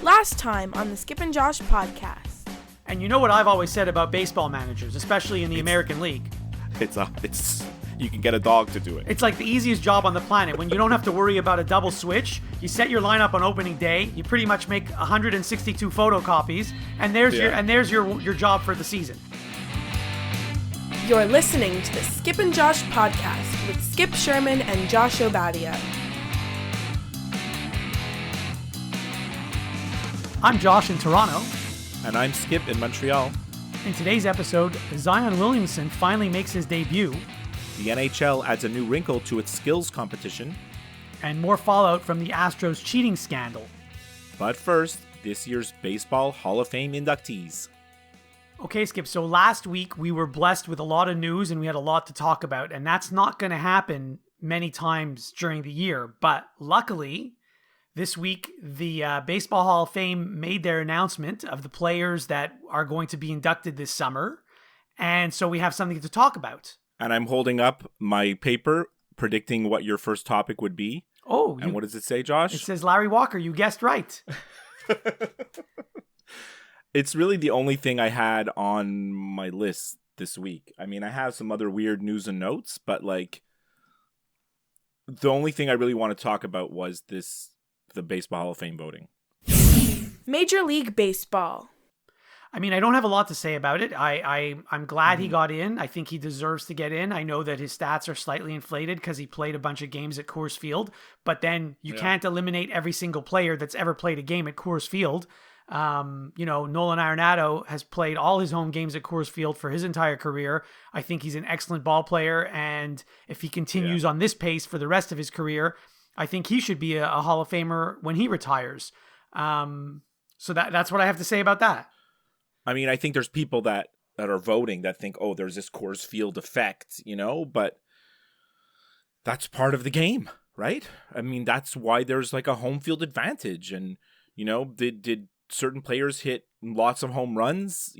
Last time on the Skip and Josh podcast. And you know what I've always said about baseball managers, especially in the American League? It's you can get a dog to do it. It's like the easiest job on the planet. When you don't have to worry about a double switch, you set your lineup on opening day, you pretty much make 162 photocopies, and there's your job for the season. You're listening to the Skip and Josh podcast with Skip Sherman and Josh Obadia. I'm Josh in Toronto. And I'm Skip in Montreal. In today's episode, Zion Williamson finally makes his debut. The NHL adds a new wrinkle to its skills competition. And more fallout from the Astros cheating scandal. But first, this year's Baseball Hall of Fame inductees. Okay, Skip, so last week we were blessed with a lot of news and we had a lot to talk about, and that's not going to happen many times during the year. But luckily, this week the Baseball Hall of Fame made their announcement of the players that are going to be inducted this summer, and so we have something to talk about. And I'm holding up my paper predicting what your first topic would be. Oh. And what does it say, Josh? It says Larry Walker. You guessed right. It's really the only thing I had on my list this week. I mean, I have some other weird news and notes, but like the only thing I really want to talk about was the Baseball Hall of Fame voting. Major League Baseball. I mean, I don't have a lot to say about it. I'm glad he got in. I think he deserves to get in. I know that his stats are slightly inflated because he played a bunch of games at Coors Field, but then you can't eliminate every single player that's ever played a game at Coors Field. Nolan Arenado has played all his home games at Coors Field for his entire career. I think he's an excellent ball player, and if he continues on this pace for the rest of his career, I think he should be a Hall of Famer when he retires. So that's what I have to say about that. I mean, I think there's people that are voting that think, oh, there's this Coors Field effect, but that's part of the game, right? I mean, that's why there's like a home field advantage. And, did certain players hit lots of home runs,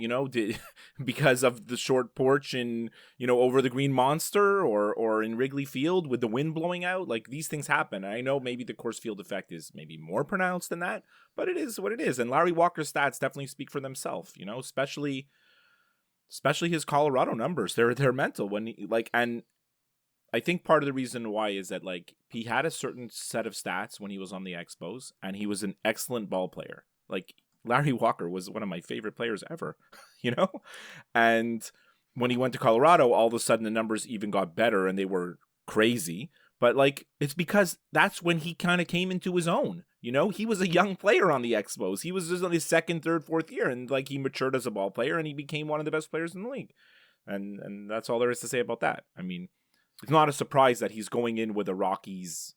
because of the short porch and, over the Green Monster or in Wrigley Field with the wind blowing out? Like, these things happen. And I know maybe the Coors Field effect is maybe more pronounced than that, but it is what it is. And Larry Walker's stats definitely speak for themselves, especially his Colorado numbers. They're mental when and I think part of the reason why is that he had a certain set of stats when he was on the Expos, and he was an excellent ball player. Like, Larry Walker was one of my favorite players ever, And when he went to Colorado, all of a sudden the numbers even got better and they were crazy. But it's because that's when he kind of came into his own. He was a young player on the Expos. He was just on his second, third, fourth year, and he matured as a ball player and he became one of the best players in the league. And that's all there is to say about that. I mean, it's not a surprise that he's going in with a Rockies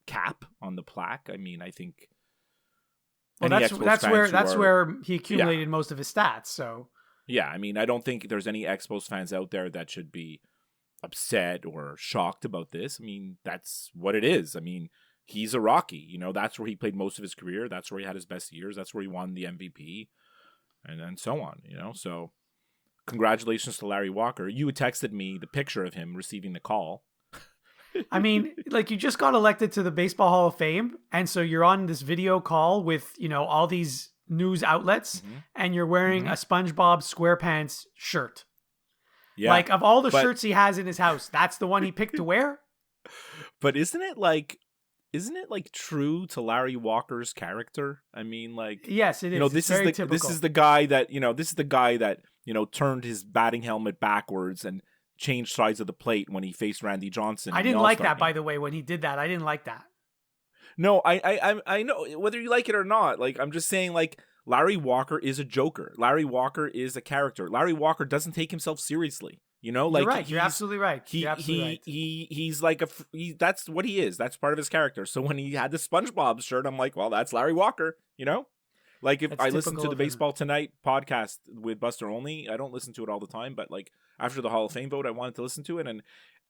cap on the plaque. I mean, I think. Well, that's where he accumulated most of his stats. So yeah, I mean, I don't think there's any Expos fans out there that should be upset or shocked about this. I mean, that's what it is. I mean, he's a Rocky. That's where he played most of his career. That's where he had his best years. That's where he won the MVP, and so on. So congratulations to Larry Walker. You had texted me the picture of him receiving the call. I mean, you just got elected to the Baseball Hall of Fame, and so you're on this video call with, all these news outlets, and you're wearing a SpongeBob SquarePants shirt. Yeah. Of all the shirts he has in his house, that's the one he picked to wear? But isn't it true to Larry Walker's character? I mean, yes, it is. This is the guy that turned his batting helmet backwards and changed sides of the plate when he faced Randy Johnson. I didn't like that, by the way, when he did that. I didn't like that. No, I know whether you like it or not. I'm just saying, Larry Walker is a joker. Larry Walker is a character. Larry Walker doesn't take himself seriously. You're right. You're absolutely right. He's that's what he is. That's part of his character. So when he had the SpongeBob shirt, I'm like, well, that's Larry Walker. If that's I listen to the Baseball Tonight podcast with Buster Olney, I don't listen to it all the time, but after the Hall of Fame vote, I wanted to listen to it,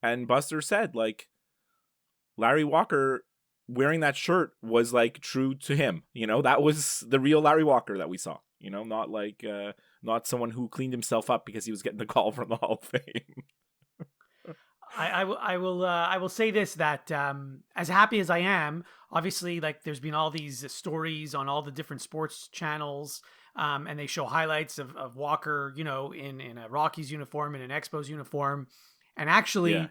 and Buster said Larry Walker wearing that shirt was true to him. That was the real Larry Walker that we saw. Not someone who cleaned himself up because he was getting the call from the Hall of Fame. I will say this, that as happy as I am, obviously, like, there's been all these stories on all the different sports channels, and they show highlights of Walker, in a Rockies uniform, in an Expos uniform, and actually. Yeah.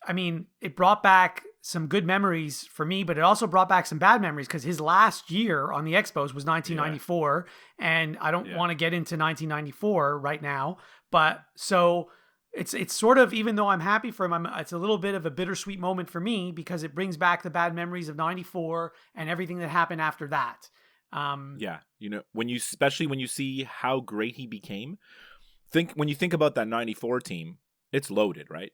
I mean, it brought back some good memories for me, but it also brought back some bad memories, because his last year on the Expos was 1994, and I don't want to get into 1994 right now, but so it's sort of, even though I'm happy for him, it's a little bit of a bittersweet moment for me, because it brings back the bad memories of 94 and everything that happened after that. Especially when you see how great he became, when you think about that 94 team, it's loaded, right?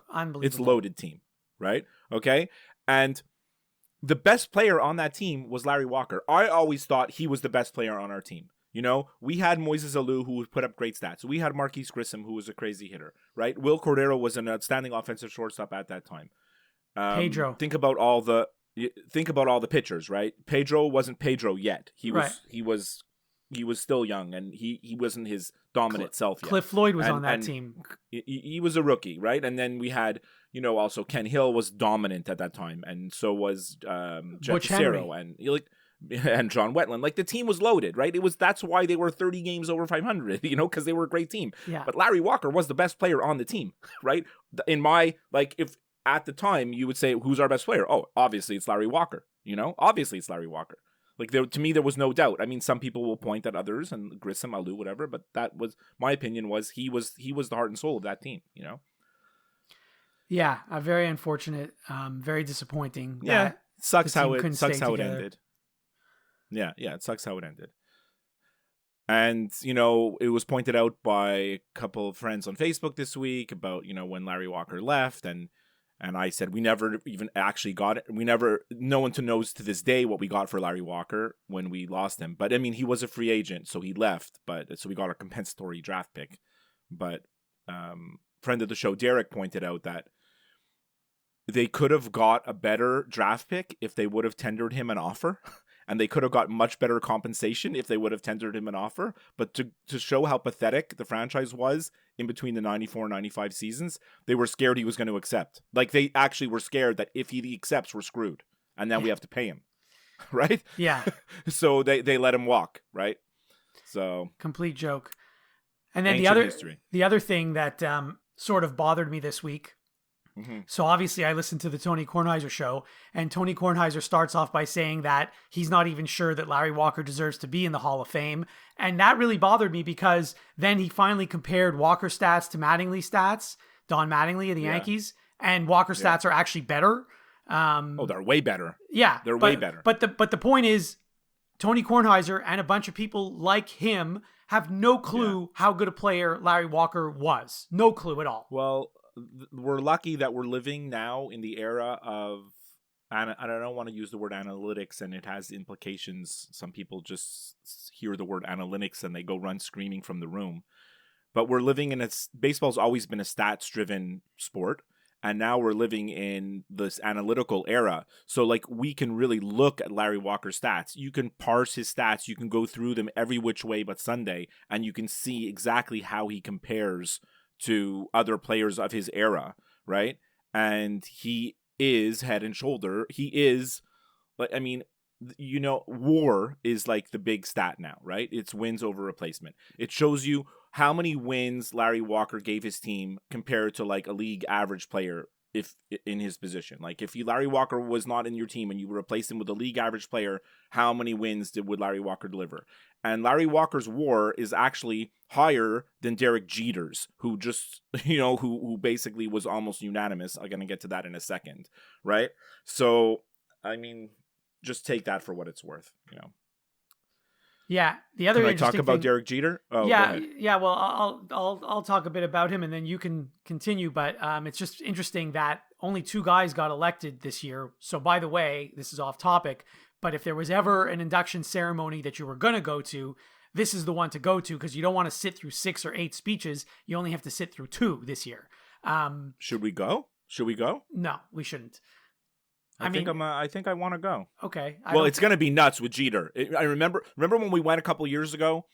Unbelievable. It's loaded team, right? Okay. And the best player on that team was Larry Walker. I always thought he was the best player on our team. We had Moises Alou, who would put up great stats. We had Marquise Grissom, who was a crazy hitter, right? Will Cordero was an outstanding offensive shortstop at that time. Pedro. Think about all the pitchers, right? Pedro wasn't Pedro yet. He was still young, and he wasn't his dominant self yet. Cliff Floyd was on that team. He was a rookie, right? And then we had, also Ken Hill was dominant at that time, and so was Jeff Cicero and John Wetland. Like, the team was loaded, right? That's why they were 30 games over 500, because they were a great team. Yeah. But Larry Walker was the best player on the team, right? If at the time you would say, who's our best player? Oh, obviously it's Larry Walker. Obviously it's Larry Walker. Like, to me, there was no doubt. I mean, some people will point at others, and Grissom, Alou, whatever, but that was my opinion. Was he was the heart and soul of that team? Yeah, very unfortunate. Very disappointing. Yeah, it sucks how it ended. Yeah, it sucks how it ended. And it was pointed out by a couple of friends on Facebook this week about when Larry Walker left, and I said, we never even actually got it. No one knows to this day what we got for Larry Walker when we lost him. But I mean, he was a free agent, so he left. So we got a compensatory draft pick. But friend of the show, Derek, pointed out that they could have got a better draft pick if they would have tendered him an offer. And they could have got much better compensation if they would have tendered him an offer. But to show how pathetic the franchise was in between the 94 and 95 seasons, they were scared he was going to accept. Like, they actually were scared that if he accepts, we're screwed. And then we have to pay him. Right? Yeah. So they let him walk, right? So complete joke. And then the other thing that sort of bothered me this week. Mm-hmm. So obviously I listened to the Tony Kornheiser show, and Tony Kornheiser starts off by saying that he's not even sure that Larry Walker deserves to be in the Hall of Fame. And that really bothered me, because then he finally compared Walker stats to Mattingly stats, Don Mattingly of the Yankees, and Walker stats are actually better. They're way better. Yeah. They're way better. But the point is, Tony Kornheiser and a bunch of people like him have no clue how good a player Larry Walker was. No clue at all. Well, we're lucky that we're living now in the era of, and I don't want to use the word analytics, and it has implications. Some people just hear the word analytics and they go run screaming from the room. But we're living in baseball's always been a stats-driven sport, and now we're living in this analytical era. So, like, we can really look at Larry Walker's stats. You can parse his stats. You can go through them every which way but Sunday, and you can see exactly how he compares to other players of his era, right? And he is head and shoulder. He is, I mean, WAR is like the big stat now, right? It's wins over replacement. It shows you how many wins Larry Walker gave his team compared to like a league average player if in his position. Like, if Larry Walker was not in your team and you replaced him with a league average player, how many wins would Larry Walker deliver? And Larry Walker's WAR is actually higher than Derek Jeter's, who just, who basically was almost unanimous. I'm going to get to that in a second, right? So, I mean, just take that for what it's worth, Yeah, the other. Can I talk about Derek Jeter? Oh, yeah. Well, I'll talk a bit about him, and then you can continue. But it's just interesting that only 2 guys got elected this year. So, by the way, this is off topic, but if there was ever an induction ceremony that you were going to go to, this is the one to go to, because you don't want to sit through 6 or 8 speeches. You only have to sit through 2 this year. Should we go? No, we shouldn't. I think I want to go. Okay. Well, it's going to be nuts with Jeter. I remember when we went a couple years ago,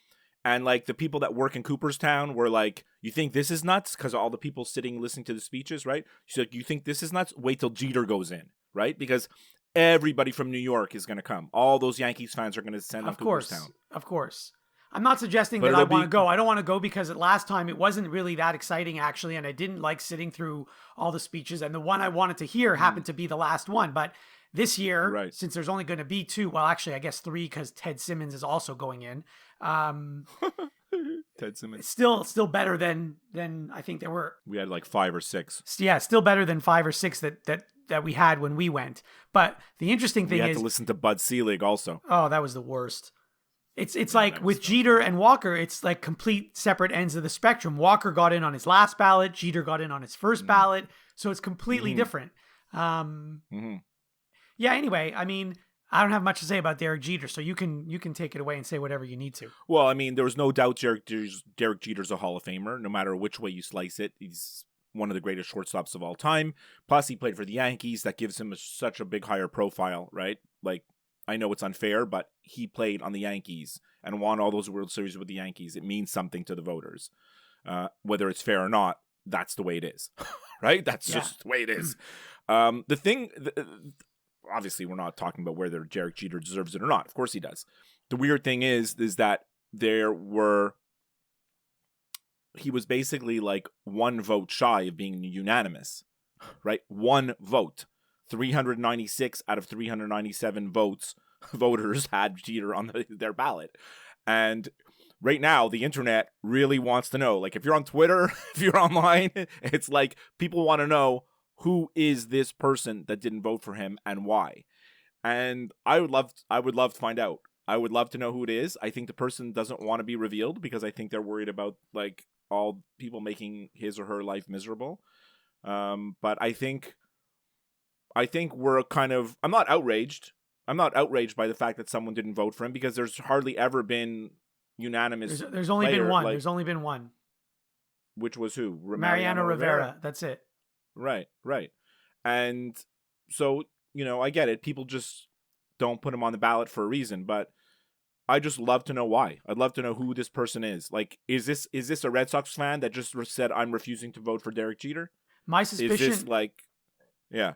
And like the people that work in Cooperstown were like, you think this is nuts? Because all the people sitting listening to the speeches, right? She's like, you think this is nuts? Wait till Jeter goes in, right? Because everybody from New York is going to come. All those Yankees fans are going to send on Cooperstown. Of course. I'm not suggesting that I want to go. I don't want to go because last time it wasn't really that exciting, actually, and I didn't like sitting through all the speeches. And the one I wanted to hear happened to be the last one. But this year, since there's only going to be 2, well, actually, I guess 3 because Ted Simmons is also going in. Ted Simmons. Still better than I think there were. We had like 5 or 6. Yeah, still better than 5 or 6 that we had when we went. But the interesting thing is... We had to listen to Bud Selig also. Oh, that was the worst. It's like with Jeter and Walker, it's like complete separate ends of the spectrum. Walker got in on his last ballot. Jeter got in on his first ballot. So it's completely different. Yeah, anyway, I mean, I don't have much to say about Derek Jeter, so you can take it away and say whatever you need to. Well, I mean, there was no doubt Derek Jeter's a Hall of Famer, no matter which way you slice it. He's one of the greatest shortstops of all time. Plus, he played for the Yankees. That gives him such a big higher profile, right? Like, I know it's unfair, but he played on the Yankees and won all those World Series with the Yankees. It means something to the voters. Whether it's fair or not, that's the way it is, right? That's just the way it is. Obviously, we're not talking about whether Derek Jeter deserves it or not. Of course he does. The weird thing is that he was basically like 1 vote shy of being unanimous, right? 1 vote. 396 out of 397 voters had Jeter on their ballot. And right now, the internet really wants to know. Like, if you're on Twitter, if you're online, it's like people want to know, who is this person that didn't vote for him and why? And I would love to find out. I would love to know who it is. I think the person doesn't want to be revealed because I think they're worried about like all people making his or her life miserable. But I think we're kind of, I'm not outraged. I'm not outraged by the fact that someone didn't vote for him because there's hardly ever been unanimous. There's only been one. There's only been one. Which was who? Mariano Rivera. That's it. Right. And so, I get it. People just don't put him on the ballot for a reason, but I just love to know why. I'd love to know who this person is. Like, is this a Red Sox fan that just said, I'm refusing to vote for Derek Jeter? My suspicion... Is this like... Yeah.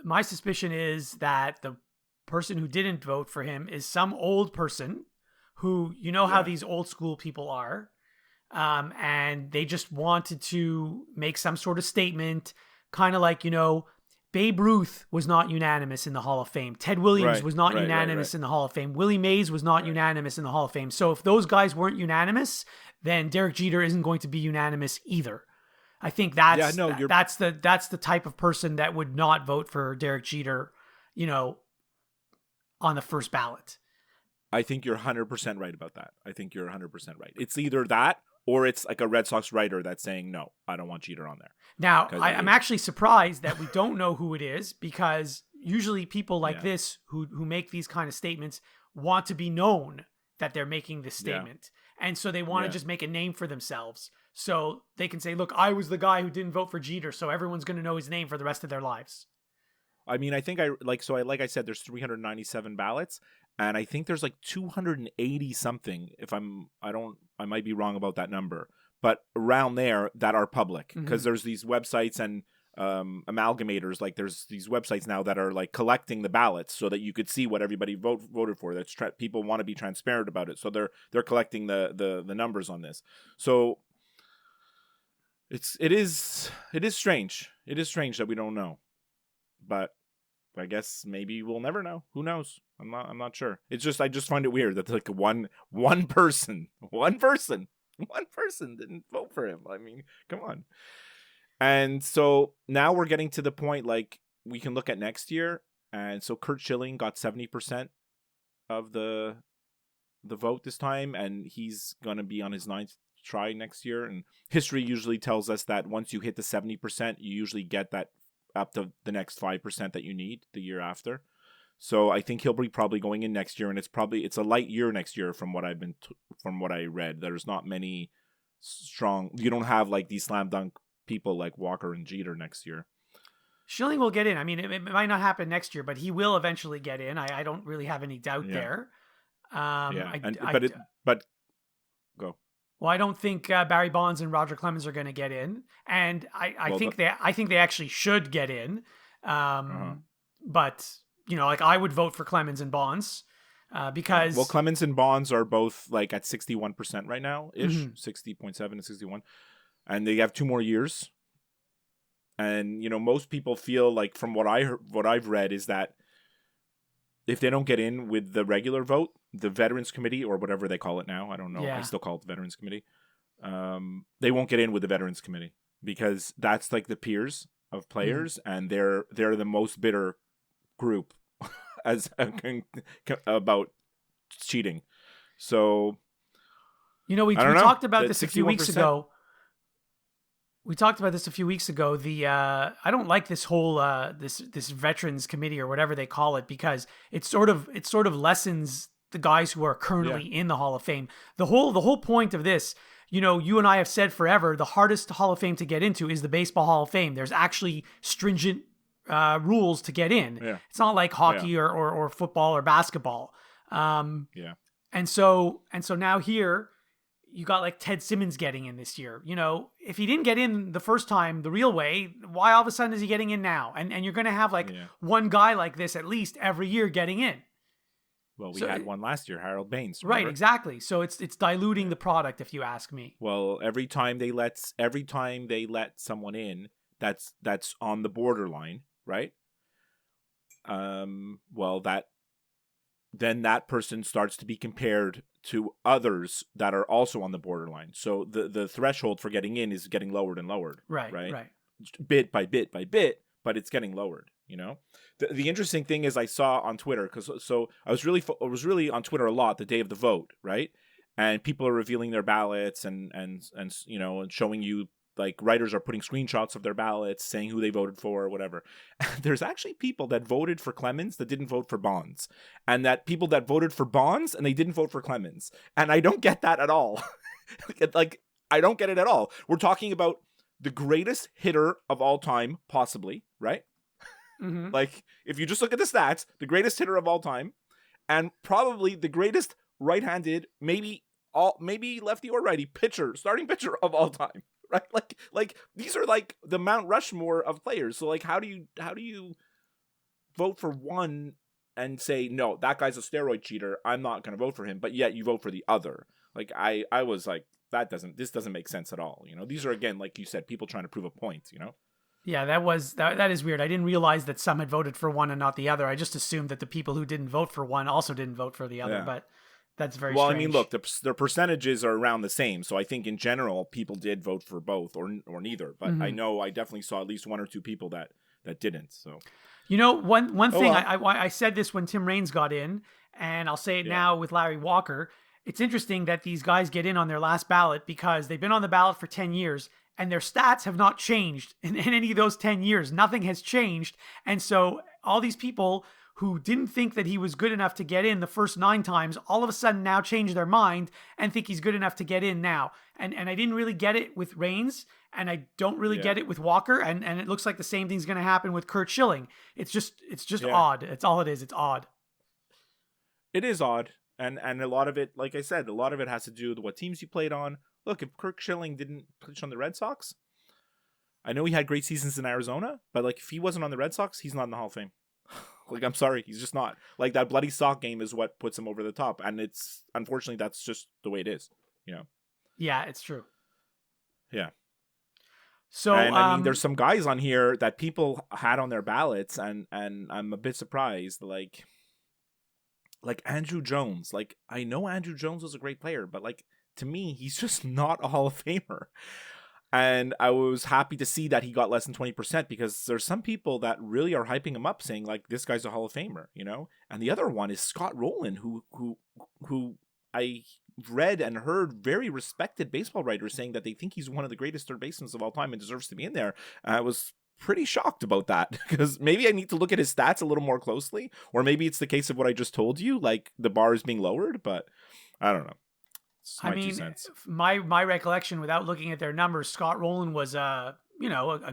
My suspicion is that the person who didn't vote for him is some old person who, how these old school people are. And they just wanted to make some sort of statement, kind of like, Babe Ruth was not unanimous in the Hall of Fame. Ted Williams was not unanimous in the Hall of Fame. Willie Mays was not unanimous in the Hall of Fame. So if those guys weren't unanimous, then Derek Jeter isn't going to be unanimous either. I think that's the type of person that would not vote for Derek Jeter, on the first ballot. I think you're 100% right about that. I think you're 100% right. It's either that or it's like a Red Sox writer that's saying, no, I don't want Jeter on there. Now, I'm actually surprised that we don't know who it is because usually people like this who make these kind of statements want to be known that they're making this statement. Yeah. And so they want to just make a name for themselves. So they can say, look, I was the guy who didn't vote for Jeter, so everyone's going to know his name for the rest of their lives. I mean, I think like I said, there's 397 ballots, and I think there's like 280 something. I might be wrong about that number, but around there that are public because there's these websites and amalgamators. Like there's these websites now that are like collecting the ballots so that you could see what everybody voted for. That's people want to be transparent about it, so they're collecting the numbers on this. So it is strange. It is strange that we don't know. But I guess maybe we'll never know. Who knows? I'm not sure. It's just I just find it weird that like one person didn't vote for him. I mean, come on. And so now we're getting to the point like we can look at next year. And so Curt Schilling got 70% of the vote this time, and he's gonna be on his 9th try next year. And history usually tells us that once you hit the 70%, you usually get that up to the next 5% that you need the year after. So I think he'll be probably going in next year, and it's a light year next year from what from what I read. There's not many strong. You don't have like these slam dunk people like Walker and Jeter next year. Schilling will get in. I mean, it might not happen next year, but he will eventually get in. I don't really have any doubt there. But Go. Well, I don't think Barry Bonds and Roger Clemens are going to get in, and I think they actually should get in. But like I would vote for Clemens and Bonds because Clemens and Bonds are both like at 61% right now ish, 60.7 and 61, and they have 2 more years. And most people feel like, from what I've read, is that if they don't get in with the regular vote, the Veterans Committee, or whatever they call it now, I don't know, I still call it the Veterans Committee, they won't get in with the Veterans Committee, because that's like the peers of players, and they're the most bitter group as about cheating. So we talked about this a few weeks ago. We talked about this a few weeks ago. I don't like this whole this Veterans Committee, or whatever they call it, because it sort of lessens the guys who are currently in the Hall of Fame. The whole point of this, you and I have said forever, the hardest Hall of Fame to get into is the Baseball Hall of Fame. There's actually stringent rules to get in. Yeah. It's not like hockey or football or basketball. And so now here, you got like Ted Simmons getting in this year. If he didn't get in the first time the real way, why all of a sudden is he getting in now? And you're going to have one guy like this at least every year getting in. Well, we had one last year, Harold Baines. Remember? Right, exactly. So it's diluting the product, if you ask me. Well, every time they let someone in that's on the borderline, right? Then that person starts to be compared to others that are also on the borderline. So the threshold for getting in is getting lowered and lowered. Right. Bit by bit by bit, but it's getting lowered. The interesting thing is, I saw on Twitter, I was really on Twitter a lot the day of the vote, right? And people are revealing their ballots and showing you, like, writers are putting screenshots of their ballots saying who they voted for or whatever. There's actually people that voted for Clemens that didn't vote for Bonds, and that people that voted for Bonds and they didn't vote for Clemens. And I don't get that at all. I don't get it at all. We're talking about the greatest hitter of all time, possibly, right? Mm-hmm. Like, if you just look at the stats, the greatest hitter of all time, and probably the greatest right-handed, maybe lefty or righty starting pitcher of all time. Right, like these are like the Mount Rushmore of players. So like, how do you vote for one and say, no, that guy's a steroid cheater, I'm not going to vote for him, but yet you vote for the other? Like, I was like, this doesn't make sense at all. These are, again, like you said, people trying to prove a point. Yeah, that is weird. I didn't realize that some had voted for one and not the other. I just assumed that the people who didn't vote for one also didn't vote for the other. But that's very strange. I mean, look, their percentages are around the same. So I think in general, people did vote for both or neither. But I know I definitely saw at least 1 or 2 people that didn't. So, one thing, I said this when Tim Raines got in, and I'll say it now with Larry Walker. It's interesting that these guys get in on their last ballot because they've been on the ballot for 10 years and their stats have not changed in any of those 10 years. Nothing has changed. And so all these people who didn't think that he was good enough to get in the first 9 times, all of a sudden now change their mind and think he's good enough to get in now. And I didn't really get it with Raines, and I don't really get it with Walker, and it looks like the same thing's going to happen with Curt Schilling. It's just odd. It's all it is. It's odd. It is odd. And a lot of it, like I said, a lot of it has to do with what teams you played on. Look, if Curt Schilling didn't pitch on the Red Sox, I know he had great seasons in Arizona, but like, if he wasn't on the Red Sox, he's not in the Hall of Fame. Like, I'm sorry, he's just not. Like, that bloody sock game is what puts him over the top, and it's, unfortunately, that's just the way it is. Yeah, it's true. Yeah. So, and I mean, there's some guys on here that people had on their ballots, and I'm a bit surprised. Like Andrew Jones. Like, I know Andrew Jones was a great player, but like, to me, he's just not a Hall of Famer. And I was happy to see that he got less than 20%, because there's some people that really are hyping him up, saying like, this guy's a Hall of Famer, And the other one is Scott Rowland, who I read and heard very respected baseball writers saying that they think he's one of the greatest third basemen of all time and deserves to be in there. I was pretty shocked about that, because maybe I need to look at his stats a little more closely, or maybe it's the case of what I just told you, like the bar is being lowered, but I don't know. I mean, my recollection, without looking at their numbers, Scott Rowland was a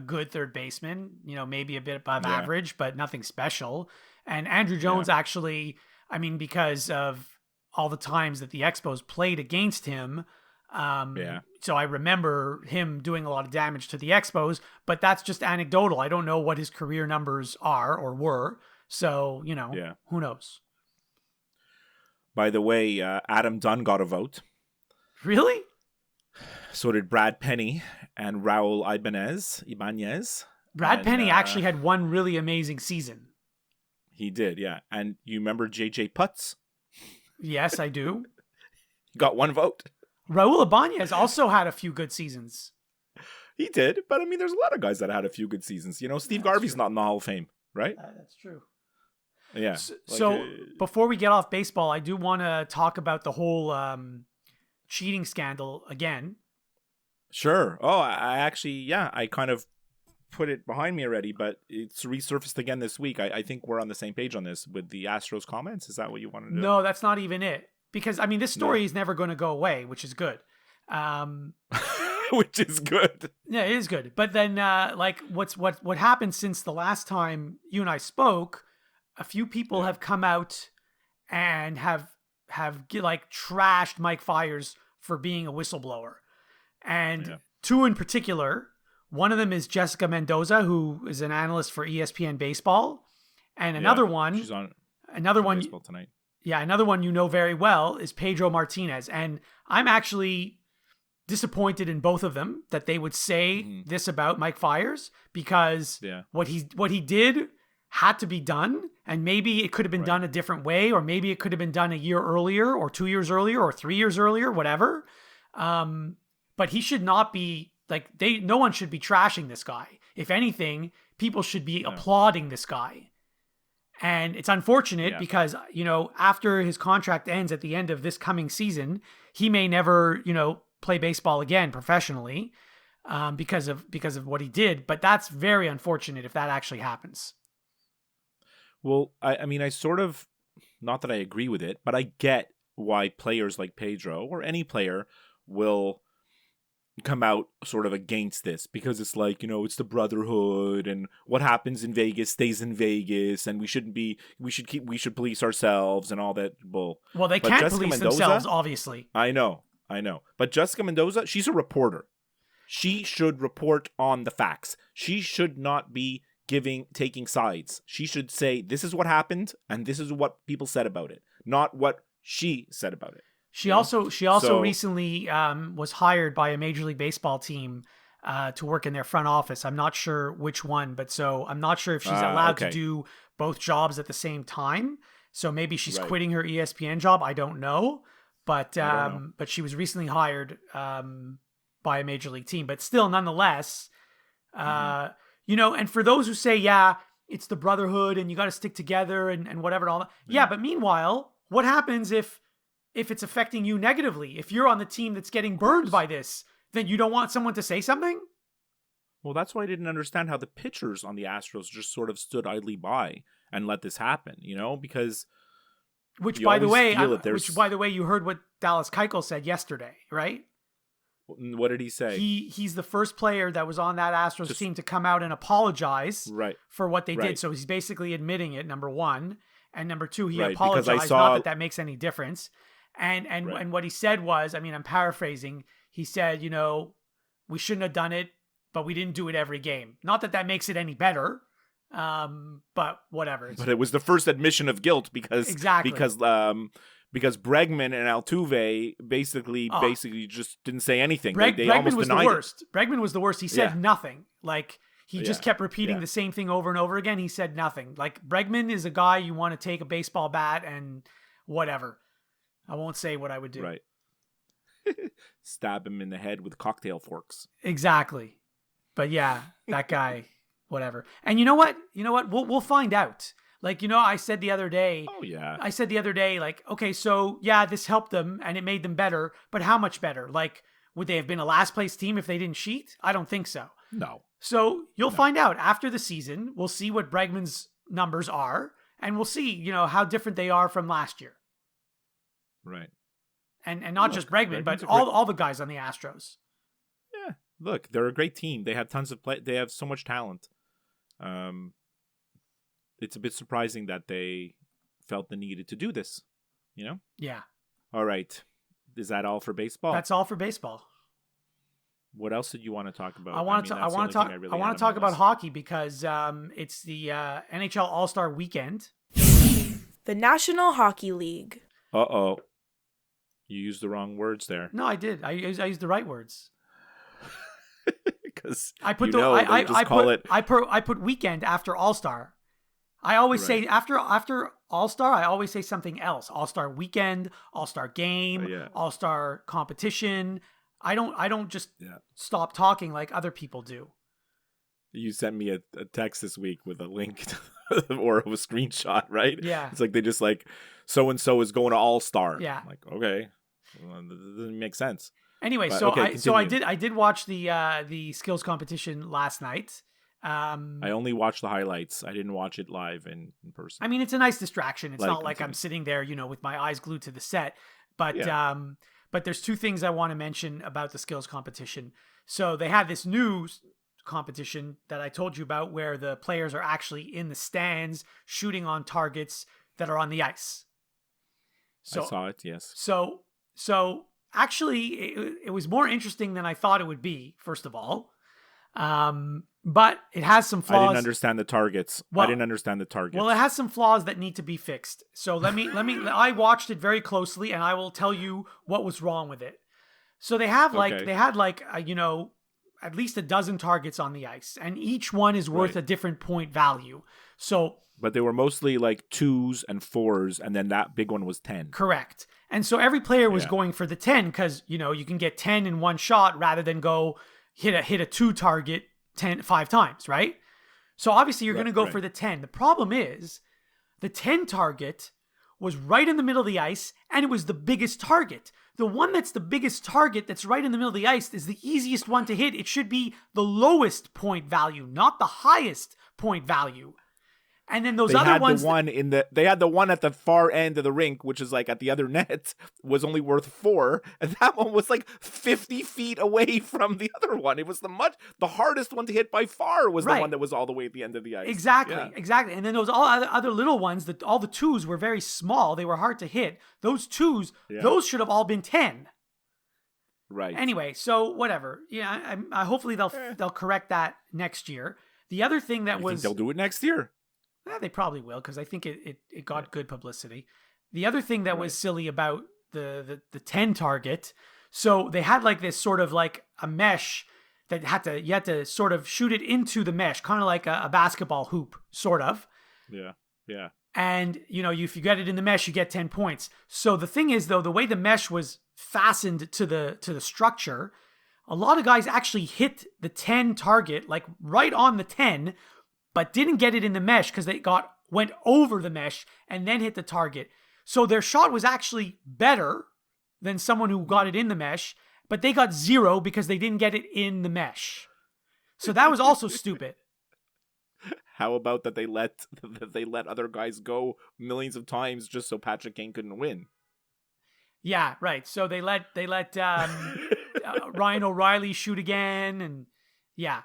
good third baseman, maybe a bit above average, but nothing special. And Andrew Jones actually, I mean, because of all the times that the Expos played against him, So I remember him doing a lot of damage to the Expos, but that's just anecdotal. I don't know what his career numbers are or were. So, who knows? By the way, Adam Dunn got a vote. Really? So did Brad Penny and Raul Ibanez. Brad Penny actually had one really amazing season. He did, yeah. And you remember J.J. Putz? Yes, I do. He got one vote. Raul Ibanez also had a few good seasons. He did, but I mean, there's a lot of guys that had a few good seasons. Steve Garvey's not in the Hall of Fame, right? That's true. Yeah. So before we get off baseball, I do want to talk about the whole cheating scandal again. Sure. Oh, I actually, I kind of put it behind me already, but it's resurfaced again this week. I think we're on the same page on this with the Astros comments. Is that what you want to do? No, that's not even it. Because, I mean, this story is never going to go away, which is good. Which is good. Yeah, it is good. But then, what happened since the last time you and I spoke, a few people have come out and have trashed Mike Fiers for being a whistleblower. And two in particular, one of them is Jessica Mendoza, who is an analyst for ESPN Baseball. And another one, she's on Baseball Tonight. Yeah, another one you know very well is Pedro Martinez. And I'm actually disappointed in both of them that they would say this about Mike Fiers, because what he did had to be done, and maybe it could have been done a different way, or maybe it could have been done a year earlier or 2 years earlier or 3 years earlier, whatever. But he should not be no one should be trashing this guy. If anything, people should be applauding this guy. And it's unfortunate because, after his contract ends at the end of this coming season, he may never, play baseball again professionally because of what he did. But that's very unfortunate if that actually happens. Well, I mean, I sort of, not that I agree with it, but I get why players like Pedro or any player will come out sort of against this, because it's like, it's the brotherhood, and what happens in Vegas stays in Vegas, and we should police ourselves and all that bull. Well, they can't police themselves, obviously. I know. But Jessica Mendoza, she's a reporter. She should report on the facts. She should not be taking sides. She should say, this is what happened, and this is what people said about it, not what she said about it. She also recently was hired by a Major League Baseball team to work in their front office. I'm not sure which one, but I'm not sure if she's allowed to do both jobs at the same time. So maybe she's quitting her ESPN job. I don't know, but she was recently hired by a Major League team. But still, nonetheless, and for those who say, it's the brotherhood and you got to stick together and whatever and all that. Yeah, but meanwhile, what happens if it's affecting you negatively? If you're on the team that's getting burned by this, then you don't want someone to say something? Well, that's why I didn't understand how the pitchers on the Astros just sort of stood idly by and let this happen, because which by the way, you heard what Dallas Keuchel said yesterday, right? What did he say? He's the first player that was on that Astros team to come out and apologize for what they did. So he's basically admitting it, number one. And number two, he apologized, not that makes any difference. And what he said was, I mean, I'm paraphrasing. He said, we shouldn't have done it, but we didn't do it every game. Not that makes it any better, but whatever. But it was the first admission of guilt because Bregman and Altuve basically just didn't say anything. They Bregman almost was denied the worst. it. Bregman was the worst. He said nothing. He just kept repeating the same thing over and over again. He said nothing. Bregman is a guy you want to take a baseball bat and whatever. I won't say what I would do. Right. Stab him in the head with cocktail forks. Exactly. But yeah, that guy, whatever. And you know what? We'll find out. I said the other day. Oh, yeah. I said the other day, okay, so yeah, this helped them and it made them better, but how much better? Would they have been a last place team if they didn't cheat? I don't think so. No. So you'll find out after the season. We'll see what Bregman's numbers are, and we'll see, how different they are from last year. Right. And not just Bregman, but all the guys on the Astros. Yeah. Look, they're a great team. They have tons of play. They have so much talent. It's a bit surprising that they felt the need to do this, Yeah. All right. Is that all for baseball? That's all for baseball. What else did you want to talk about? I want to talk about hockey because it's the NHL All Star weekend. The National Hockey League. Uh-oh. You used the wrong words there. No, I did. I used the right words. Because I put I put weekend after All Star. I always say after All Star, I always say something else. All Star weekend, All Star game, All Star competition. I don't just stop talking like other people do. You sent me a text this week with a link or a screenshot, right? Yeah. It's like they just like so-and-so is going to All Star. Yeah. I'm like, okay. Well, that doesn't make sense. Anyway, But, I did watch the skills competition last night. I only watched the highlights. I didn't watch it live in person. I mean, it's a nice distraction. It's not like I'm sitting there, with my eyes glued to the set. But there's two things I want to mention about the skills competition. So they had this new competition that I told you about where the players are actually in the stands shooting on targets that are on the ice. So, I saw it, yes. So actually, it was more interesting than I thought it would be, first of all. But it has some flaws. I didn't understand the targets. Well, it has some flaws that need to be fixed. So I watched it very closely and I will tell you what was wrong with it. So they had at least a dozen targets on the ice and each one is worth a different point value. But they were mostly like 2s and 4s and then that big one was 10. Correct. And so every player was going for the 10 because, you can get 10 in one shot rather than go hit a 2 target 5 times, right? So obviously you're going to go for the 10. The problem is the 10 target was right in the middle of the ice and it was the biggest target. The one that's the biggest target that's right in the middle of the ice is the easiest one to hit. It should be the lowest point value, not the highest point value. And then they had the one at the far end of the rink, which is like at the other net, was only worth 4, and that one was like 50 feet away from the other one. It was the hardest one to hit by far was the one that was all the way at the end of the ice. Exactly. And then those all other little ones, all the 2s were very small. They were hard to hit. Those 2s, those should have all been 10. Right. Anyway, so whatever. Yeah, I hopefully they'll correct that next year. The other thing that think they'll do it next year. They probably will because I think it got good publicity. The other thing that was silly about the 10 target, so they had like this sort of like a mesh that you had to sort of shoot it into the mesh, kind of like a basketball hoop, sort of. Yeah. And if you get it in the mesh, you get 10 points. So the thing is though, the way the mesh was fastened to the structure, a lot of guys actually hit the 10 target like right on the 10. But didn't get it in the mesh because they went over the mesh and then hit the target. So their shot was actually better than someone who got it in the mesh, but they got 0 because they didn't get it in the mesh. So that was also stupid. How about that they let other guys go millions of times just so Patrick Kane couldn't win? Yeah, right. So they let Ryan O'Reilly shoot again, and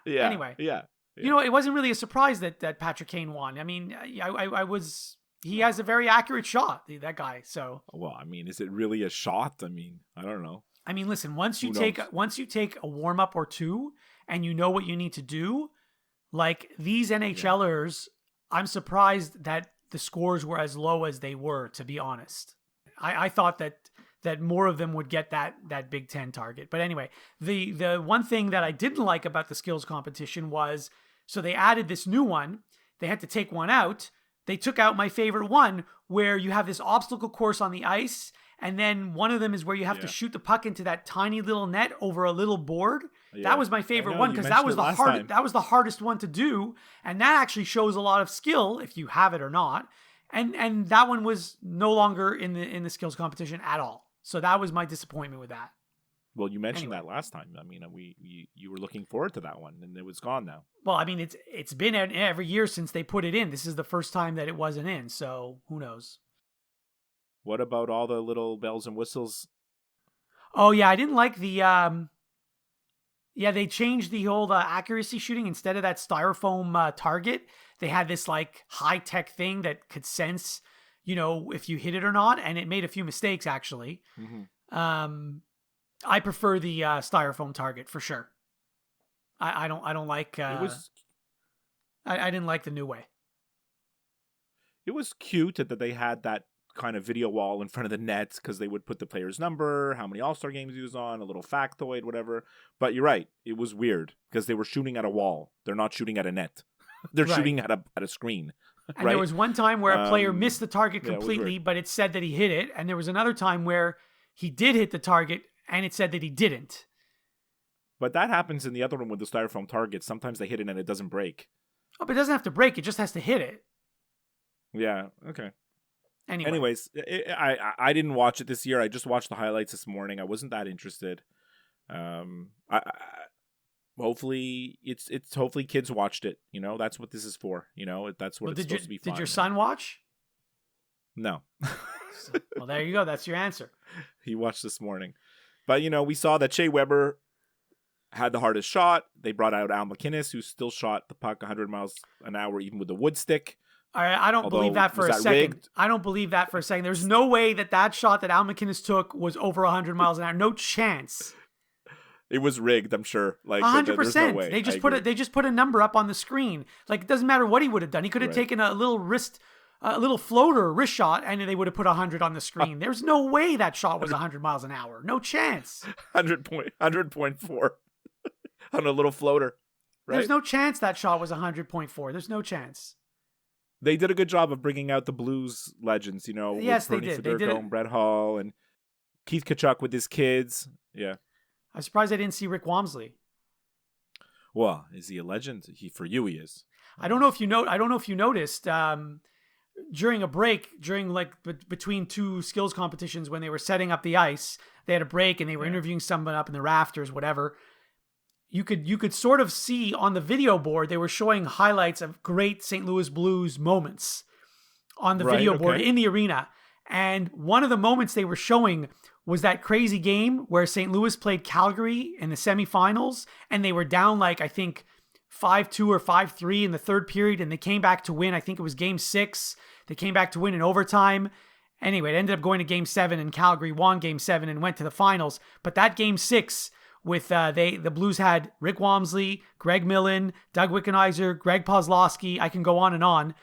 anyway. Yeah. It wasn't really a surprise that Patrick Kane won. I mean, he has a very accurate shot, that guy. So, well, I mean, is it really a shot? I mean, I don't know. I mean, listen, once you take a warm up or two and you know what you need to do, like these NHLers, I'm surprised that the scores were as low as they were, to be honest. I thought that more of them would get that Big Ten target. But anyway, the one thing that I didn't like about the skills competition was, so they added this new one. They had to take one out. They took out my favorite one where you have this obstacle course on the ice. And then one of them is where you have to shoot the puck into that tiny little net over a little board. Yeah. That was my favorite one because that was the hardest one to do. And that actually shows a lot of skill if you have it or not. And that one was no longer in the skills competition at all. So that was my disappointment with that. Well, you mentioned that last time. I mean, you were looking forward to that one, and it was gone now. Well, I mean, it's been every year since they put it in. This is the first time that it wasn't in, so who knows? What about all the little bells and whistles? Oh yeah, I didn't like the. They changed the whole accuracy shooting. Instead of that styrofoam target, they had this like high tech thing that could sense, if you hit it or not, and it made a few mistakes actually. Mm-hmm. I prefer the styrofoam target for sure. I don't like. I didn't like the new way. It was cute that they had that kind of video wall in front of the nets because they would put the player's number, how many All-Star games he was on, a little factoid, whatever. But you're right, it was weird because they were shooting at a wall. They're not shooting at a net. They're shooting at a screen. And right? There was one time where a player missed the target completely, but it said that he hit it. And there was another time where he did hit the target and it said that he didn't. But that happens in the other one with the styrofoam targets. Sometimes they hit it and it doesn't break. Oh, but it doesn't have to break. It just has to hit it. Yeah, okay. Anyways, I didn't watch it this year. I just watched the highlights this morning. I wasn't that interested. Hopefully hopefully kids watched it. You know, that's what this is for. You know, that's what it's supposed to be for. Did your son watch? No. Well, there you go. That's your answer. He watched this morning. But, you know, we saw that Shea Weber had the hardest shot. They brought out Al McInnes, who still shot the puck 100 miles an hour, even with the wood stick. I don't believe that for a second. Rigged? I don't believe that for a second. There's no way that shot that Al McInnes took was over 100 miles an hour. No chance. It was rigged, I'm sure. Like 100%. There's no way. They just put a number up on the screen. Like, it doesn't matter what he would have done. He could have taken a little little floater wrist shot, and they would have put 100 on the screen. There's no way that shot was 100 miles an hour. No chance. 100.4 on a little floater. Right? There's no chance that shot was 100.4. There's no chance. They did a good job of bringing out the Blues legends, you know. Yes, with they did. Federico and Brett Hall and Keith Tkachuk with his kids. Yeah. I'm surprised I didn't see Rick Wamsley. Well, is he a legend? For you, he is. I don't know if you noticed during a break, between two skills competitions when they were setting up the ice, they had a break and they were interviewing someone up in the rafters, whatever. You could sort of see on the video board, they were showing highlights of great St. Louis Blues moments on the video board in the arena. And one of the moments they were showing was that crazy game where St. Louis played Calgary in the semifinals, and they were down I think 5-2 or 5-3 in the third period, and they came back to win. I think it was game 6. They came back to win in overtime. Anyway, it ended up going to game 7, and Calgary won game 7 and went to the finals. But that game 6 with the Blues had Rick Wamsley, Greg Millen, Doug Wickenheiser, Greg Kozlowski. I can go on and on.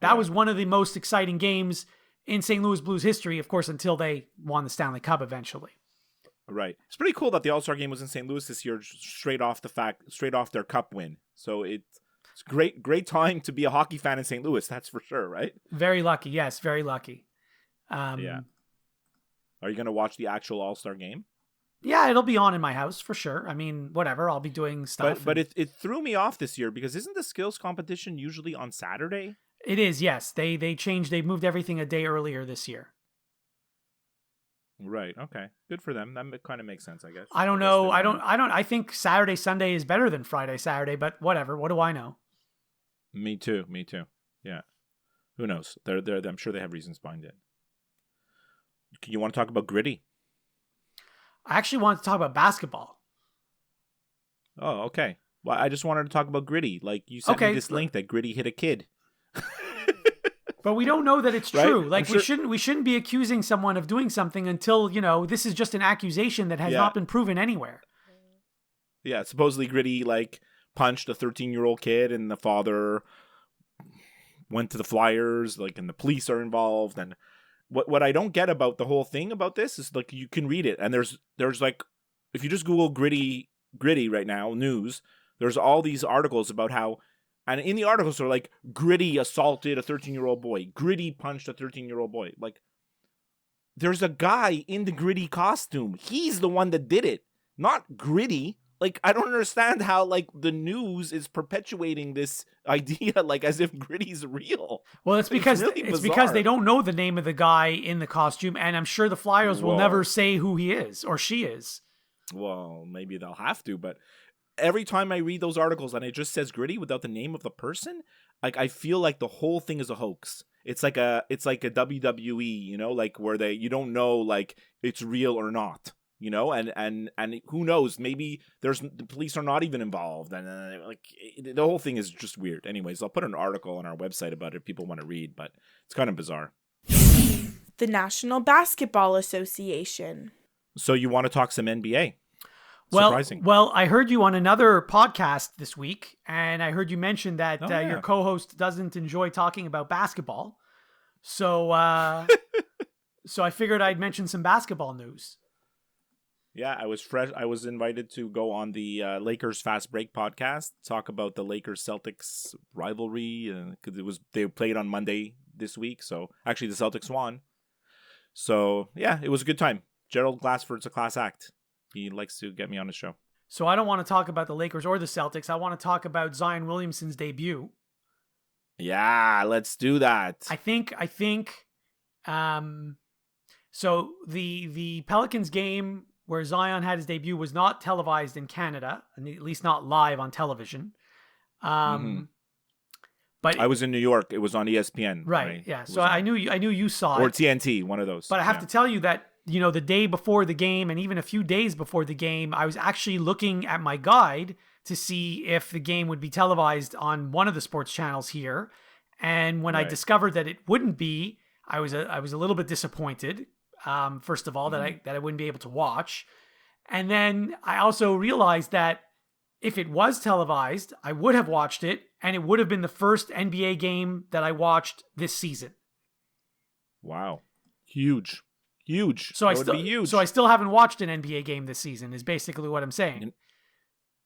That was one of the most exciting games in St. Louis Blues history, of course, until they won the Stanley Cup eventually. Right. It's pretty cool that the All-Star game was in St. Louis this year, straight off their cup win. So it's great time to be a hockey fan in St. Louis. That's for sure, right? Very lucky. Yes, very lucky. Yeah. Are you going to watch the actual All-Star game? Yeah, it'll be on in my house for sure. I mean, whatever. I'll be doing stuff. But it threw me off this year because isn't the skills competition usually on Saturday? It is, yes. They moved everything a day earlier this year. Right. Okay. Good for them. That kind of makes sense, I guess. I don't know. I think Saturday, Sunday is better than Friday, Saturday, but whatever. What do I know? Me too. Yeah. Who knows? I'm sure they have reasons behind it. You want to talk about Gritty? I actually want to talk about basketball. Oh, okay. Well, I just wanted to talk about Gritty. Like, you sent me this link that Gritty hit a kid. But we don't know that it's right? true. Like, we shouldn't be accusing someone of doing something until, this is just an accusation that has not been proven anywhere. Yeah, supposedly Gritty, punched a 13-year-old kid, and the father went to the Flyers, and the police are involved. And what I don't get about the whole thing about this is, you can read it, and there's if you just Google Gritty right now, news, there's all these articles about how. And in the articles, they're Gritty assaulted a 13-year-old boy. Gritty punched a 13-year-old boy. There's a guy in the Gritty costume. He's the one that did it, not Gritty. I don't understand how, the news is perpetuating this idea, as if Gritty's real. Well, it's because they don't know the name of the guy in the costume, and I'm sure the Flyers will never say who he is or she is. Well, maybe they'll have to, but every time I read those articles and it just says Gritty without the name of the person, I feel like the whole thing is a hoax. It's like a WWE, where you don't know it's real or not, and who knows, maybe the police are not even involved, and the whole thing is just weird. Anyways, I'll put an article on our website about it if people want to read, but it's kind of bizarre. the National Basketball Association. So you want to talk some NBA? Surprising. Well, I heard you on another podcast this week, and I heard you mention that your co-host doesn't enjoy talking about basketball. So, so I figured I'd mention some basketball news. Yeah, I was fresh. I was invited to go on the Lakers Fast Break podcast, talk about the Lakers Celtics rivalry, because they played on Monday this week. So actually, the Celtics won. So yeah, it was a good time. Gerald Glassford's a class act. He likes to get me on his show. So I don't want to talk about the Lakers or the Celtics. I want to talk about Zion Williamson's debut. Yeah, let's do that. I think. So the Pelicans game where Zion had his debut was not televised in Canada, at least not live on television. But I was in New York. It was on ESPN. Right. Yeah. So I knew you saw it. Or TNT, one of those. But I have to tell you that, the day before the game and even a few days before the game, I was actually looking at my guide to see if the game would be televised on one of the sports channels here. And when I discovered that it wouldn't be, I was a little bit disappointed. First of all, that I wouldn't be able to watch. And then I also realized that if it was televised, I would have watched it, and it would have been the first NBA game that I watched this season. Wow. Huge. So I still haven't watched an NBA game this season, is basically what I'm saying.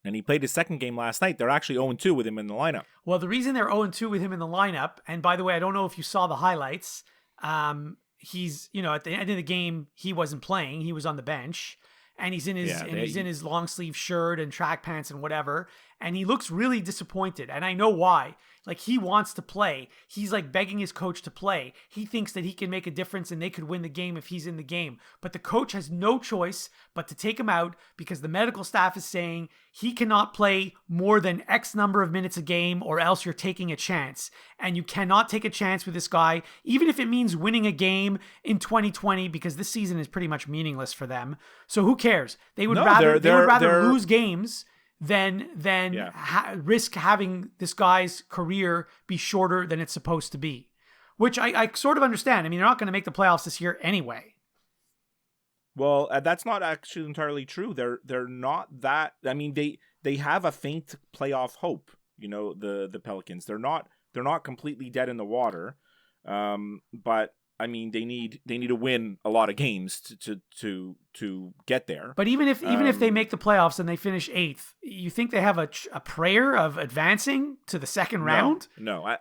And he played his second game last night. They're actually 0-2 with him in the lineup. Well, the reason they're 0-2 with him in the lineup, and by the way, I don't know if you saw the highlights, he's, at the end of the game, he wasn't playing. He was on the bench, and he's in his long sleeve shirt and track pants and whatever. And he looks really disappointed. And I know why. Like, he wants to play. He's like begging his coach to play. He thinks that he can make a difference and they could win the game if he's in the game. But the coach has no choice but to take him out because the medical staff is saying he cannot play more than X number of minutes a game or else you're taking a chance. And you cannot take a chance with this guy, even if it means winning a game in 2020, because this season is pretty much meaningless for them. So who cares? They would rather lose games than risk having this guy's career be shorter than it's supposed to be, which I sort of understand. I mean, they're not going to make the playoffs this year anyway. Well, that's not actually entirely true. They're not that. I mean, they have a faint playoff hope. The Pelicans. They're not completely dead in the water, but. I mean, they need to win a lot of games to get there. But even if they make the playoffs and they finish 8th, you think they have a prayer of advancing to the second round? No,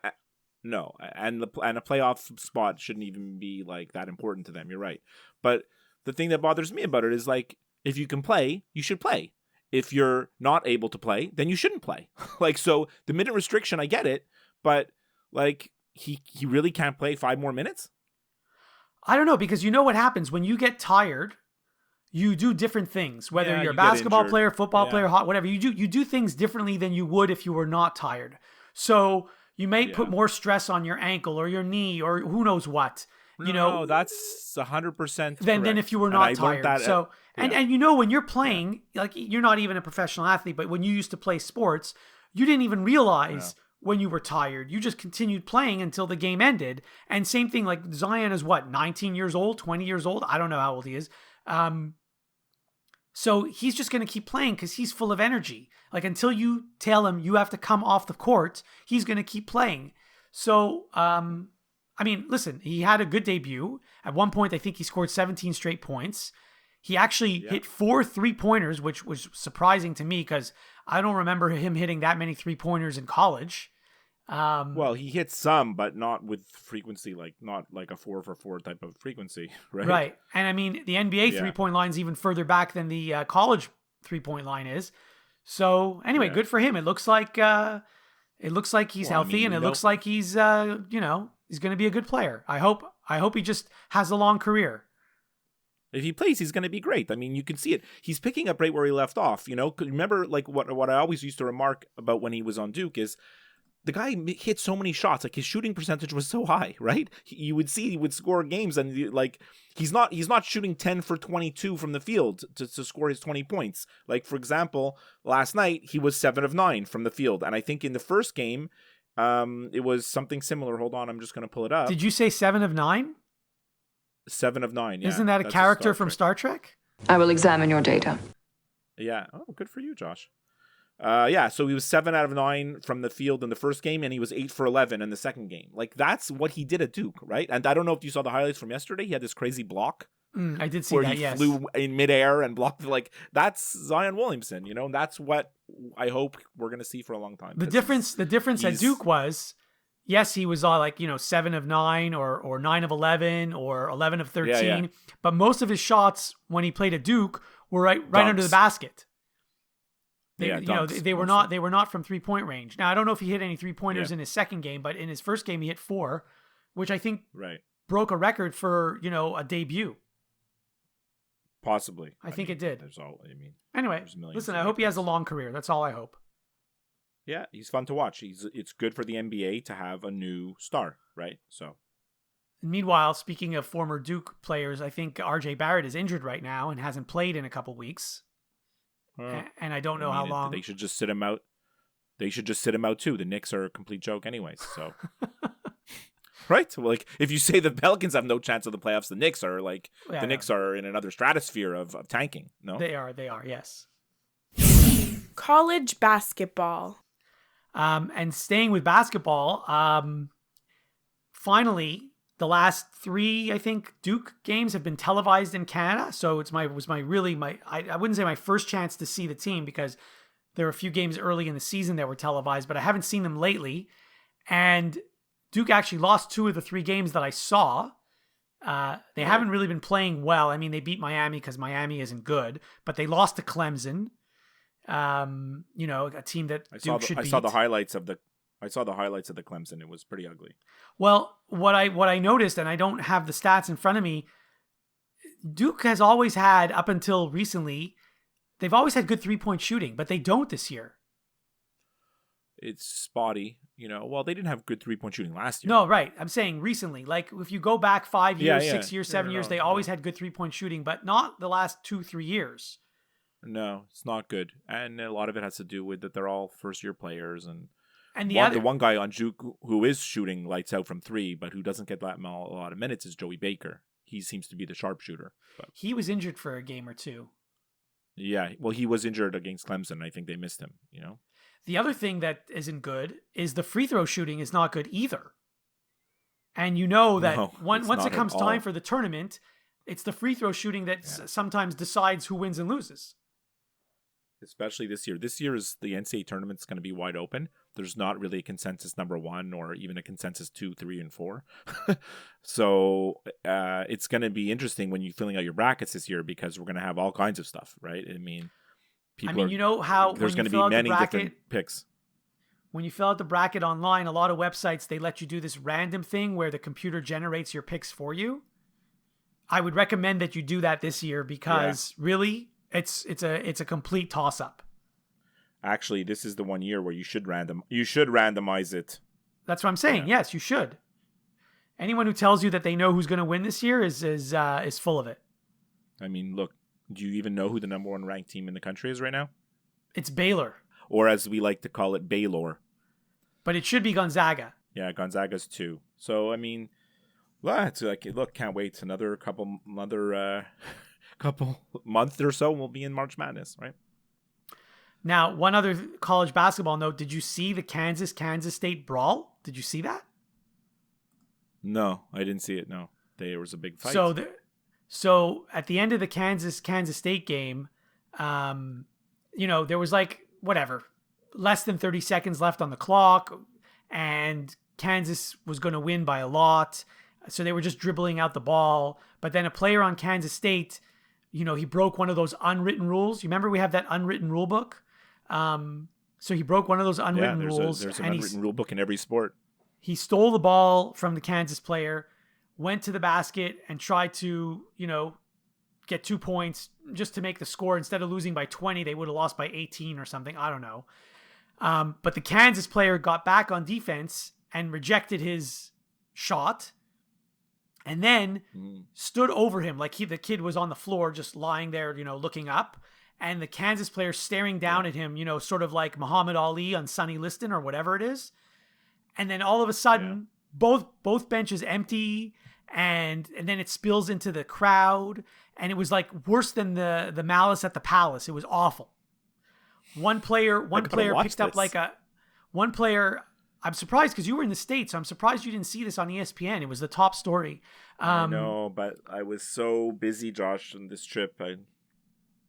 no, and a playoff spot shouldn't even be like that important to them. You're right. But the thing that bothers me about it is, like, if you can play, you should play. If you're not able to play, then you shouldn't play. Like, so the minute restriction, I get it, but like he really can't play 5 more minutes. I don't know, because you know what happens when you get tired, you do different things, whether you're a basketball player, football player, whatever, you do things differently than you would if you were not tired. So you may put more stress on your ankle or your knee or who knows what, No, that's 100% than if you were not tired. And when you're playing, like, you're not even a professional athlete, but when you used to play sports, you didn't even realize when you were tired. You just continued playing until the game ended. And same thing, like Zion is 19 years old, 20 years old? I don't know how old he is. So he's just going to keep playing because he's full of energy. Like, until you tell him you have to come off the court, he's going to keep playing. So, I mean, listen, he had a good debut. At one point, I think he scored 17 straight points. He actually hit 4 3-pointers, which was surprising to me because I don't remember him hitting that many 3-pointers in college. Well, he hit some, but not with frequency, not like a 4-for-4 type of frequency, right? Right. And I mean, the NBA 3-point line is even further back than the college 3-point line is. So anyway, good for him. It looks like he's healthy, and it looks like he's he's going to be a good player. I hope he just has a long career. If he plays, he's going to be great. I mean, you can see it. He's picking up right where he left off. Remember, like, what I always used to remark about when he was on Duke is the guy hit so many shots. Like, his shooting percentage was so high, right? You would see he would score games, and like he's not shooting 10 for 22 from the field to score his 20 points. Like, for example, last night he was 7 of 9 from the field, and I think in the first game, it was something similar. Hold on, I'm just going to pull it up. Did you say 7 of 9? 7 of 9. Yeah, isn't that a that's character from Star Trek? I will examine your data. Yeah. Oh, good for you, Josh. Yeah, so he was 7 out of 9 from the field in the first game, and he was 8 for 11 in the second game. Like, that's what he did at Duke, right? And I don't know if you saw the highlights from yesterday. He had this crazy block. I did see where that, he yes. flew in midair and blocked. Like, that's Zion Williamson, you know? And that's what I hope we're going to see for a long time. The difference at Duke was, yes, he was all like, 7 of 9 or 9 of 11 or 11 of 13. Yeah. But most of his shots when he played at Duke were right under the basket. They were not from 3-point range. Now, I don't know if he hit any 3-pointers in his second game, but in his first game he hit 4, which I think broke a record for, a debut. Possibly. I think it did. Anyway, listen, I hope he has a long career. That's all I hope. Yeah, he's fun to watch. It's good for the NBA to have a new star, right? So. Meanwhile, speaking of former Duke players, I think RJ Barrett is injured right now and hasn't played in a couple weeks. And I don't know how long. They should just sit him out. They should just sit him out too. The Knicks are a complete joke anyways. So, right? Well, like, if you say the Pelicans have no chance of the playoffs, the Knicks are like the Knicks are in another stratosphere of tanking. No, they are. Yes. College basketball. And staying with basketball, finally, the last 3, I think, Duke games have been televised in Canada. So I wouldn't say my first chance to see the team, because there were a few games early in the season that were televised, but I haven't seen them lately. And Duke actually lost 2 of the 3 games that I saw. They haven't really been playing well. I mean, they beat Miami because Miami isn't good, but they lost to Clemson. A team that Duke should beat. I saw the highlights of the Clemson. It was pretty ugly. Well, what I noticed, and I don't have the stats in front of me, Duke has always had, up until recently, they've always had good 3-point shooting, but they don't this year. It's spotty, Well, they didn't have good 3-point shooting last year. No, right. I'm saying recently. Like, if you go back 5 years, 6 years, 7 years, they always had good 3-point shooting, but not the last 2-3 years. No, it's not good. And a lot of it has to do with that they're all first-year players. And the one guy on Duke who is shooting lights out from 3, but who doesn't get that a lot of minutes, is Joey Baker. He seems to be the sharpshooter. He was injured for a game or 2. Yeah, well, he was injured against Clemson. I think they missed him, The other thing that isn't good is the free throw shooting is not good either. And that once it comes time for the tournament, it's the free throw shooting that sometimes decides who wins and loses. Especially this year. This year is the NCAA tournament's going to be wide open. There's not really a consensus number 1 or even a consensus 2, 3, and 4. So it's going to be interesting when you're filling out your brackets this year, because we're going to have all kinds of stuff, right? I mean, there's going to be many different picks. When you fill out the bracket online, a lot of websites, they let you do this random thing where the computer generates your picks for you. I would recommend that you do that this year, because really, it's a complete toss-up. Actually, this is the one year where you should randomize it. That's what I'm saying. Yeah. Yes, you should. Anyone who tells you that they know who's going to win this year is full of it. I mean, look, do you even know who the number 1 ranked team in the country is right now? It's Baylor. Or as we like to call it, Baylor. But it should be Gonzaga. Yeah, Gonzaga's 2. So, I mean, well, it's like, look, can't wait another couple month or so, we'll be in March Madness, right? Now, one other college basketball note, did you see the Kansas State brawl? Did you see that? No, I didn't see it, no. There was a big fight. So at the end of the Kansas State game, there was less than 30 seconds left on the clock, and Kansas was going to win by a lot. So they were just dribbling out the ball. But then a player on Kansas State, he broke one of those unwritten rules. You remember we have that unwritten rule book? So he broke one of those unwritten rules. There's an unwritten rule book in every sport. He stole the ball from the Kansas player, went to the basket, and tried to, get 2 points just to make the score. Instead of losing by 20, they would have lost by 18 or something. I don't know. But the Kansas player got back on defense and rejected his shot, and then stood over him like the kid was on the floor just lying there, looking up. And the Kansas player staring down at him, sort of like Muhammad Ali on Sonny Liston or whatever it is. And then all of a sudden, both benches empty, and then it spills into the crowd, and it was like worse than the Malice at the Palace. It was awful. One player picked up one player. I'm surprised because you were in the States, so I'm surprised you didn't see this on ESPN. It was the top story. I know, but I was so busy, Josh, on this trip.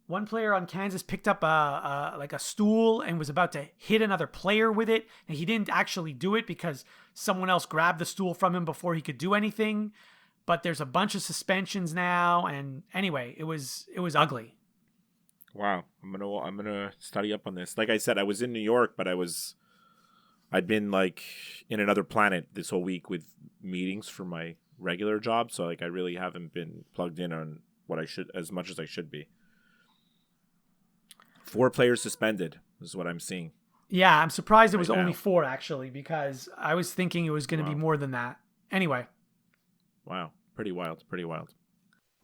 One player on Kansas picked up a stool and was about to hit another player with it, and he didn't actually do it because someone else grabbed the stool from him before he could do anything. But there's a bunch of suspensions now, and anyway, it was ugly. Wow, I'm gonna study up on this. Like I said, I was in New York, but I'd been like in another planet this whole week with meetings for my regular job, so like I really haven't been plugged in on what I should as much as I should be. 4 players suspended is what I'm seeing. Yeah, I'm surprised it was only 4 actually, because I was thinking it was going to be more than that. Anyway. Wow, pretty wild.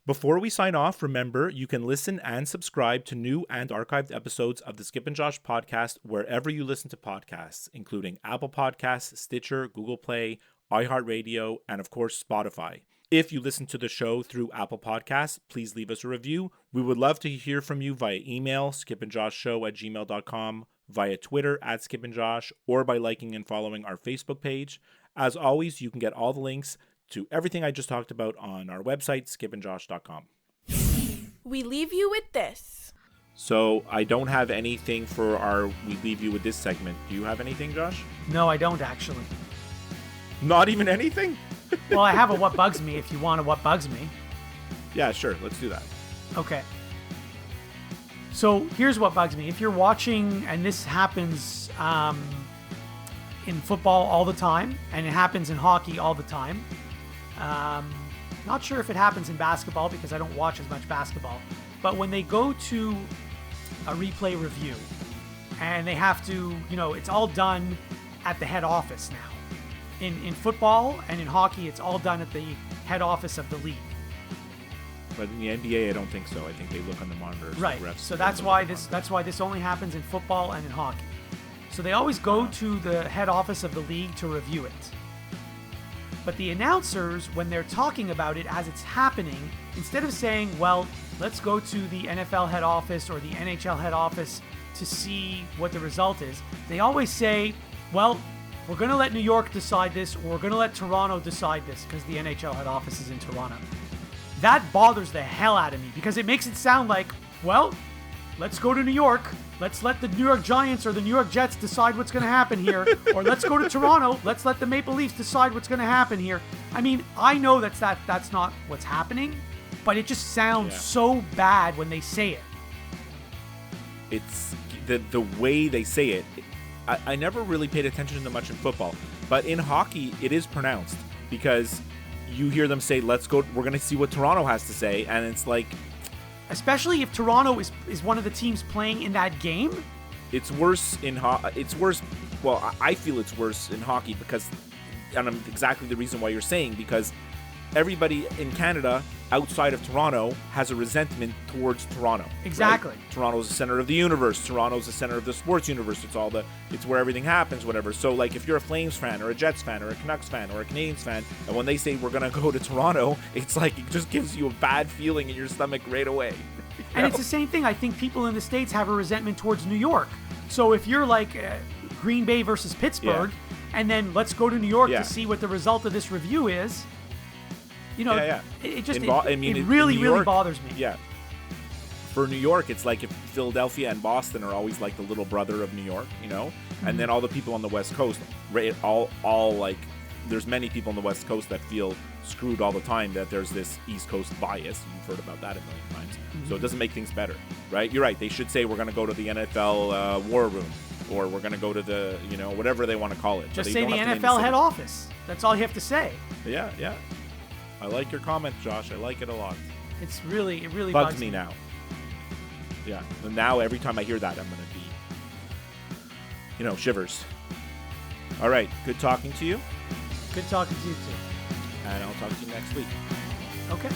Before we sign off, remember you can listen and subscribe to new and archived episodes of the Skip and Josh podcast wherever you listen to podcasts, including Apple Podcasts, Stitcher, Google Play, iHeartRadio, and of course Spotify. If you listen to the show through Apple Podcasts, please leave us a review. We would love to hear from you via email, skipandjoshshow@gmail.com, via Twitter @skipandjosh, or by liking and following our Facebook page. As always, you can get all the links to everything I just talked about on our website, skipandjosh.com. We leave you with this. So I don't have anything for our We Leave You With This segment. Do you have anything, Josh? No, I don't actually. Not even anything? Well, I have a What Bugs Me if you want a What Bugs Me. Yeah, sure. Let's do that. Okay. So here's what bugs me. If you're watching, and this happens in football all the time, and it happens in hockey all the time. Not sure if it happens in basketball because I don't watch as much basketball. But when they go to a replay review and they have to, it's all done at the head office now. In football and in hockey, it's all done at the head office of the league. But in the NBA, I don't think so. I think they look on the monitors. Right. So that's why this only happens in football and in hockey. So they always go to the head office of the league to review it. But the announcers, when they're talking about it as it's happening, instead of saying, well, let's go to the NFL head office or the NHL head office to see what the result is, they always say, well, we're going to let New York decide this, or we're going to let Toronto decide this, because the NHL head office is in Toronto. That bothers the hell out of me, because it makes it sound like, well, let's go to New York. Let's let the New York Giants or the New York Jets decide what's going to happen here. Or let's go to Toronto. Let's let the Maple Leafs decide what's going to happen here. I mean, I know that's not what's happening, but it just sounds so bad when they say it. It's the way they say it. I never really paid attention to much in football, but in hockey, it is pronounced because you hear them say, let's go, we're going to see what Toronto has to say, and it's like... Especially if Toronto is one of the teams playing in that game? It's worse well, I feel it's worse in hockey because, and I'm exactly the reason why you're saying, because everybody in Canada outside of Toronto has a resentment towards Toronto. Exactly. Right? Toronto's the center of the universe. Toronto's the center of the sports universe. It's where everything happens, whatever. So like if you're a Flames fan or a Jets fan or a Canucks fan or a Canadiens fan, and when they say we're going to go to Toronto, it's like it just gives you a bad feeling in your stomach right away. And it's the same thing. I think people in the States have a resentment towards New York. So if you're like Green Bay versus Pittsburgh, and then let's go to New York to see what the result of this review is, it just really bothers me. Yeah. For New York, it's like if Philadelphia and Boston are always like the little brother of New York, Mm-hmm. And then all the people on the West Coast, all like, there's many people on the West Coast that feel screwed all the time, that there's this East Coast bias. You've heard about that a million times. Mm-hmm. So it doesn't make things better, right? You're right. They should say we're going to go to the NFL war room, or we're going to go to the, whatever they want to call it. Just say the NFL head office. That's all you have to say. Yeah. I like your comment, Josh. I like it a lot. It really bugs me now. Yeah. And now every time I hear that, I'm going to be, shivers. All right. Good talking to you. Good talking to you too. And I'll talk to you next week. Okay.